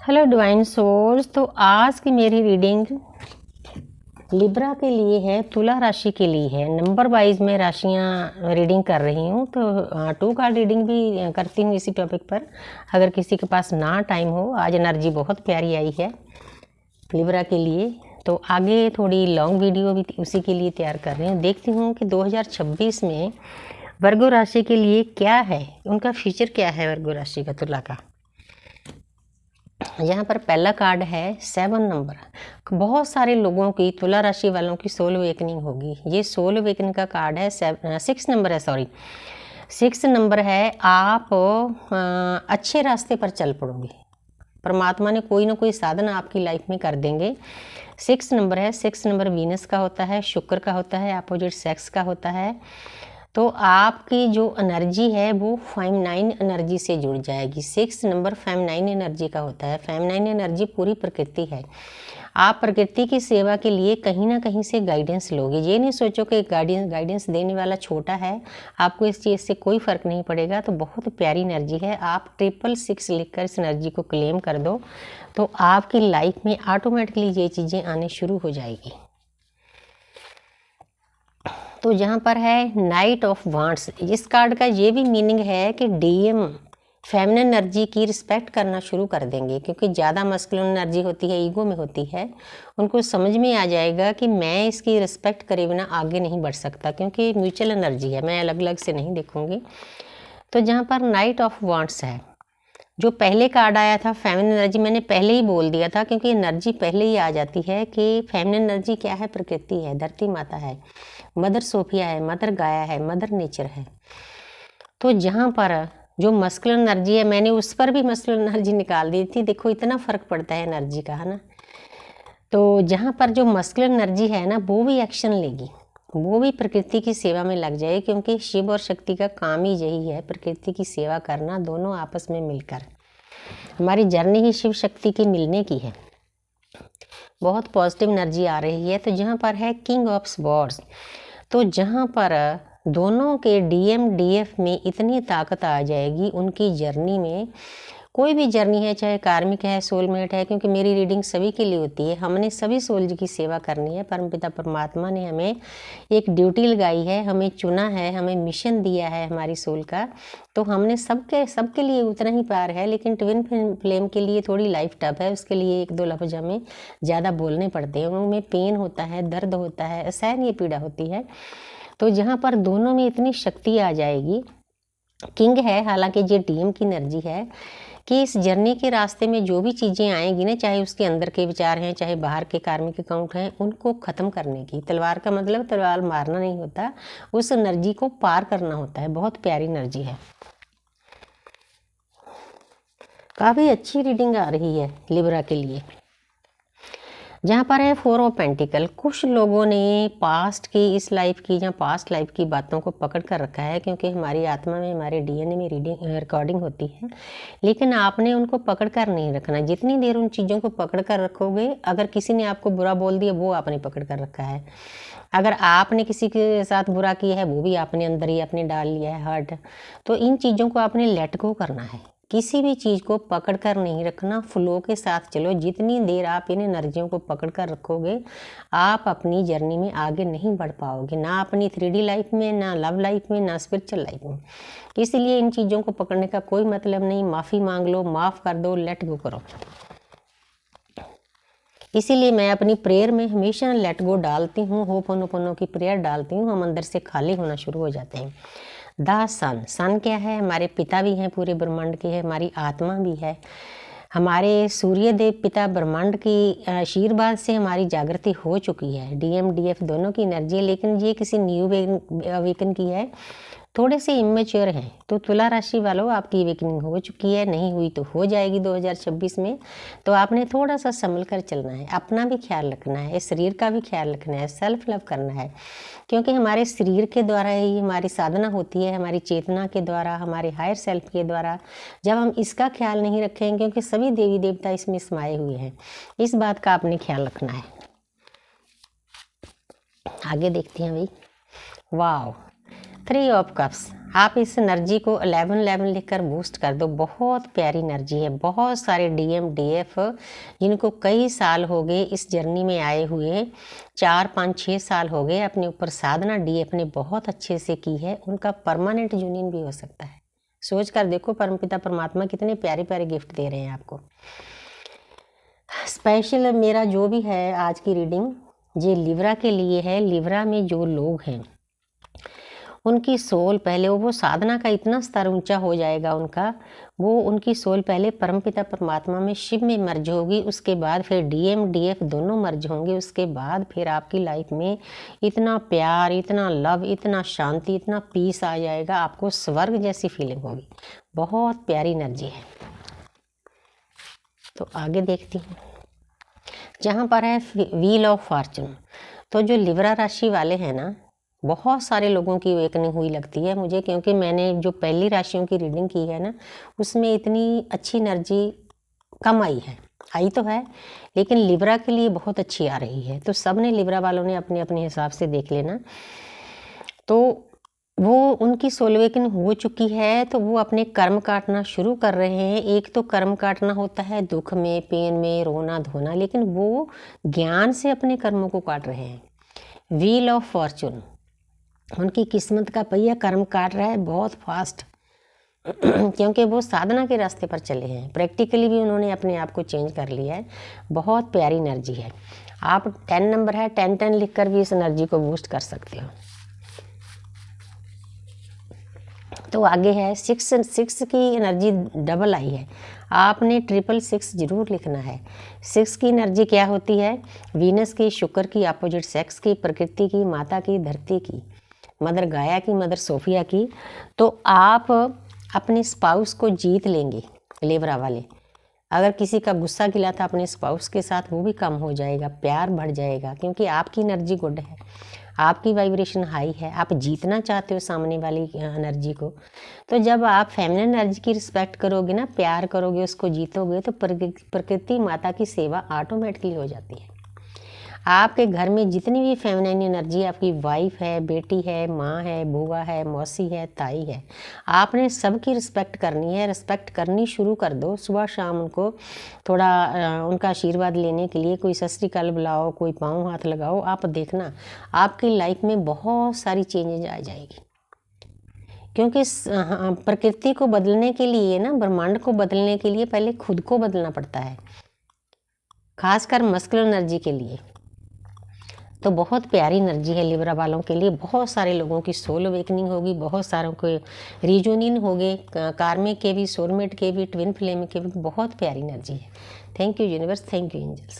Hello divine souls. तो आज की मेरी रीडिंग लिब्रा के लिए है, तुला राशि के लिए है। नंबर वाइज मैं राशियां रीडिंग कर रही हूँ, तो 2 कार्ड रीडिंग भी करती हूँ इसी टॉपिक पर, अगर किसी के पास ना टाइम हो। आज एनर्जी बहुत प्यारी आई है लिब्रा के लिए, तो आगे थोड़ी लॉन्ग वीडियो भी उसी के लिए तैयार कर रही हूँ। देखती हूँ कि 2026 में वर्गो राशि के लिए क्या है, उनका फ्यूचर क्या है वर्गो राशि का, तुला का। यहाँ पर पहला कार्ड है 7 नंबर। बहुत सारे लोगों की, तुला राशि वालों की सोल अवेकनिंग होगी। ये सोल अवेकनिंग का कार्ड है। 6 नंबर है, सॉरी 6 नंबर है। आप अच्छे रास्ते पर चल पड़ोगे। परमात्मा ने कोई ना कोई साधन आपकी लाइफ में कर देंगे। 6 नंबर है। 6 नंबर वीनस का होता है, शुक्र का होता है, अपोजिट सेक्स का होता है। तो आपकी जो एनर्जी है वो फेमिनाइन एनर्जी से जुड़ जाएगी। 6 नंबर फेमिनाइन एनर्जी का होता है। फेमिनाइन एनर्जी पूरी प्रकृति है। आप प्रकृति की सेवा के लिए कहीं ना कहीं से गाइडेंस लोगे। ये नहीं सोचो कि गाइडेंस देने वाला छोटा है, आपको इस चीज़ से कोई फ़र्क नहीं पड़ेगा। तो बहुत प्यारी एनर्जी है। आप 666 लिखकर इस एनर्जी को क्लेम कर दो, तो आपकी लाइफ में ऑटोमेटिकली ये चीज़ें आने शुरू हो जाएगी। तो यहाँ पर है नाइट ऑफ वांड्स। इस कार्ड का ये भी मीनिंग है कि डीएम फेमिनिन एनर्जी की रिस्पेक्ट करना शुरू कर देंगे, क्योंकि ज़्यादा मस्कुलिन एनर्जी होती है, ईगो में होती है। उनको समझ में आ जाएगा कि मैं इसकी रिस्पेक्ट करे बिना आगे नहीं बढ़ सकता, क्योंकि म्यूचुअल एनर्जी है, मैं अलग अलग से नहीं देखूंगी। तो जहाँ पर नाइट ऑफ वांड्स है, जो पहले कार्ड आया था फेमिनिन एनर्जी, मैंने पहले ही बोल दिया था, क्योंकि एनर्जी पहले ही आ जाती है कि फेमिनिन एनर्जी क्या है, प्रकृति है, धरती माता है, मदर सोफिया है, मदर गाया है, मदर नेचर है। तो जहाँ पर जो मस्कुलिन एनर्जी है, मैंने उस पर भी मस्कुलिन एनर्जी निकाल दी थी। देखो इतना फ़र्क पड़ता है एनर्जी का, है ना। तो जहाँ पर जो मस्कुलिन एनर्जी है ना, वो भी एक्शन लेगी, वो भी प्रकृति की सेवा में लग जाए, क्योंकि शिव और शक्ति का काम ही यही है, प्रकृति की सेवा करना, दोनों आपस में मिलकर। हमारी जर्नी ही शिव शक्ति की मिलने की है। बहुत पॉजिटिव एनर्जी आ रही है। तो जहाँ पर है किंग ऑफ स्वॉर्ड्स, तो जहाँ पर दोनों के डीएम डीएफ में इतनी ताकत आ जाएगी उनकी जर्नी में। कोई भी जर्नी है, चाहे कार्मिक है, सोलमेट है, क्योंकि मेरी रीडिंग सभी के लिए होती है। हमने सभी सोल की सेवा करनी है। परमपिता परमात्मा ने हमें एक ड्यूटी लगाई है, हमें चुना है, हमें मिशन दिया है हमारी सोल का। तो हमने सबके लिए उतना ही प्यार है, लेकिन ट्विन फ्लेम के लिए थोड़ी लाइफ टफ है। उसके लिए 1-2 लफ्ज़ हमें ज़्यादा बोलने पड़ते हैं, उनमें पेन होता है, दर्द होता है, असहनीय पीड़ा होती है। तो जहाँ पर दोनों में इतनी शक्ति आ जाएगी, किंग है, हालांकि ये डीएम की एनर्जी है, कि इस जर्नी के रास्ते में जो भी चीज़ें आएंगी ना, चाहे उसके अंदर के विचार हैं, चाहे बाहर के कार्मिक अकाउंट हैं, उनको ख़त्म करने की। तलवार का मतलब तलवार मारना नहीं होता, उस एनर्जी को पार करना होता है। बहुत प्यारी एनर्जी है, काफ़ी अच्छी रीडिंग आ रही है लिब्रा के लिए। जहाँ पर है 4 ऑफ पेंटिकल। कुछ लोगों ने पास्ट की, इस लाइफ की या पास्ट लाइफ की बातों को पकड़ कर रखा है, क्योंकि हमारी आत्मा में, हमारे डीएनए में रिकॉर्डिंग होती है, लेकिन आपने उनको पकड़ कर नहीं रखना। जितनी देर उन चीज़ों को पकड़ कर रखोगे, अगर किसी ने आपको बुरा बोल दिया, वो आपने पकड़ कर रखा है। अगर आपने किसी के साथ बुरा किया है, वो भी आपने अंदर ही आपने डाल लिया है, हर्ट। तो इन चीज़ों को आपने लेट गो करना है। किसी भी चीज़ को पकड़ कर नहीं रखना, फ्लो के साथ चलो। जितनी देर आप इन एनर्जियों को पकड़ कर रखोगे, आप अपनी जर्नी में आगे नहीं बढ़ पाओगे, ना अपनी 3D लाइफ में, ना लव लाइफ में, ना स्पिरिचुअल लाइफ में। इसलिए इन चीज़ों को पकड़ने का कोई मतलब नहीं। माफ़ी मांग लो, माफ़ कर दो, लेट गो करो। इसीलिए मैं अपनी प्रेयर में हमेशा लेट गो डालती हूँ, होपोनोपोनो की प्रेयर डालती हूँ। हम अंदर से खाली होना शुरू हो जाते हैं। द सन क्या है? हमारे पिता भी हैं, पूरे ब्रह्मांड के है, हमारी आत्मा भी है। हमारे सूर्य देव पिता ब्रह्मांड की आशीर्वाद से हमारी जागृति हो चुकी है। डीएम डीएफ दोनों की एनर्जी है, लेकिन ये किसी न्यू अवेकन की है, थोड़े से इमेच्योर हैं। तो तुला राशि वालों, आपकी अवेकनिंग हो चुकी है, नहीं हुई तो हो जाएगी 2026 में। तो आपने थोड़ा सा संभल कर चलना है, अपना भी ख्याल रखना है, शरीर का भी ख्याल रखना है, सेल्फ लव करना है, क्योंकि हमारे शरीर के द्वारा ही हमारी साधना होती है, हमारी चेतना के द्वारा, हमारे हायर सेल्फ के द्वारा। जब हम इसका ख्याल नहीं रखेंगे, क्योंकि सभी देवी देवता इसमें समाये हुए हैं, इस बात का आपने ख्याल रखना है। आगे देखते हैं भाई। वाह, 3 ऑफ कप्स। आप इस एनर्जी को 1111 लिखकर बूस्ट कर दो। बहुत प्यारी एनर्जी है। बहुत सारे डीएम डीएफ जिनको कई साल हो गए इस जर्नी में आए हुए, 4 5 6 साल हो गए, अपने ऊपर साधना डीएफ ने बहुत अच्छे से की है, उनका परमानेंट यूनियन भी हो सकता है। सोच कर देखो परमपिता परमात्मा कितने प्यारे प्यारे गिफ्ट दे रहे हैं आपको। स्पेशल मेरा जो भी है आज की रीडिंग ये लिब्रा के लिए है। लिब्रा में जो लोग हैं उनकी सोल पहले वो साधना का इतना स्तर ऊंचा हो जाएगा उनकी सोल पहले परमपिता परमात्मा में शिव में मर्ज होगी, उसके बाद फिर डीएम डीएफ दोनों मर्ज होंगे, उसके बाद फिर आपकी लाइफ में इतना प्यार, इतना लव, इतना शांति, इतना पीस आ जाएगा, आपको स्वर्ग जैसी फीलिंग होगी। बहुत प्यारी एनर्जी है। तो आगे देखती हूँ। जहाँ पर है व्हील ऑफ फॉर्चून, तो जो लिब्रा राशि वाले हैं ना, बहुत सारे लोगों की अवेकनिंग हुई लगती है मुझे, क्योंकि मैंने जो पहली राशियों की रीडिंग की है ना उसमें इतनी अच्छी एनर्जी कम आई तो है, लेकिन लिब्रा के लिए बहुत अच्छी आ रही है। तो सब ने, लिब्रा वालों ने अपने अपने हिसाब से देख लेना। तो वो उनकी सोल अवेकनिंग हो चुकी है, तो वो अपने कर्म काटना शुरू कर रहे हैं। एक तो कर्म काटना होता है दुख में, पेन में, रोना धोना, लेकिन वो ज्ञान से अपने कर्मों को काट रहे हैं। व्हील ऑफ फॉर्चून, उनकी किस्मत का पहिया कर्म काट रहा है बहुत फास्ट क्योंकि वो साधना के रास्ते पर चले हैं। प्रैक्टिकली भी उन्होंने अपने आप को चेंज कर लिया है। बहुत प्यारी एनर्जी है। आप 10 नंबर है, 10 लिखकर भी इस एनर्जी को बूस्ट कर सकते हो। तो आगे है 6 की एनर्जी डबल आई है, आपने 666 जरूर लिखना है। 6 की एनर्जी क्या होती है? वीनस की, शुक्र की, अपोजिट सेक्स की, प्रकृति की, माता की, धरती की, मदर गाया की, मदर सोफिया की। तो आप अपने स्पाउस को जीत लेंगे लिब्रा वाले। अगर किसी का गुस्सा गिला था अपने स्पाउस के साथ, वो भी कम हो जाएगा, प्यार बढ़ जाएगा, क्योंकि आपकी एनर्जी गुड है, आपकी वाइब्रेशन हाई है, आप जीतना चाहते हो सामने वाली एनर्जी को। तो जब आप फेमिनिन एनर्जी की रिस्पेक्ट करोगे ना, प्यार करोगे, उसको जीतोगे, तो प्रकृति माता की सेवा ऑटोमेटिकली हो जाती है। आपके घर में जितनी भी फेमिनिन एनर्जी, आपकी वाइफ है, बेटी है, माँ है, बुआ है, मौसी है, ताई है, आपने सबकी रिस्पेक्ट करनी है। रिस्पेक्ट करनी शुरू कर दो। सुबह शाम उनको थोड़ा उनका आशीर्वाद लेने के लिए कोई सत श्री अकाल बुलाओ, कोई पाँव हाथ लगाओ। आप देखना आपकी लाइफ में बहुत सारी चेंजेज आ जाएगी, क्योंकि प्रकृति को बदलने के लिए ना, ब्रह्मांड को बदलने के लिए पहले खुद को बदलना पड़ता है, खासकर मस्कुलर एनर्जी के लिए। तो बहुत प्यारी एनर्जी है लिब्रा वालों के लिए। बहुत सारे लोगों की सोल अवेकनिंग होगी, बहुत सारों के रीजूनियन हो गए, कार्मिक के भी, सोलमेट के भी, ट्विन फ्लेम के भी। बहुत प्यारी एनर्जी है। Thank you universe, thank you angels.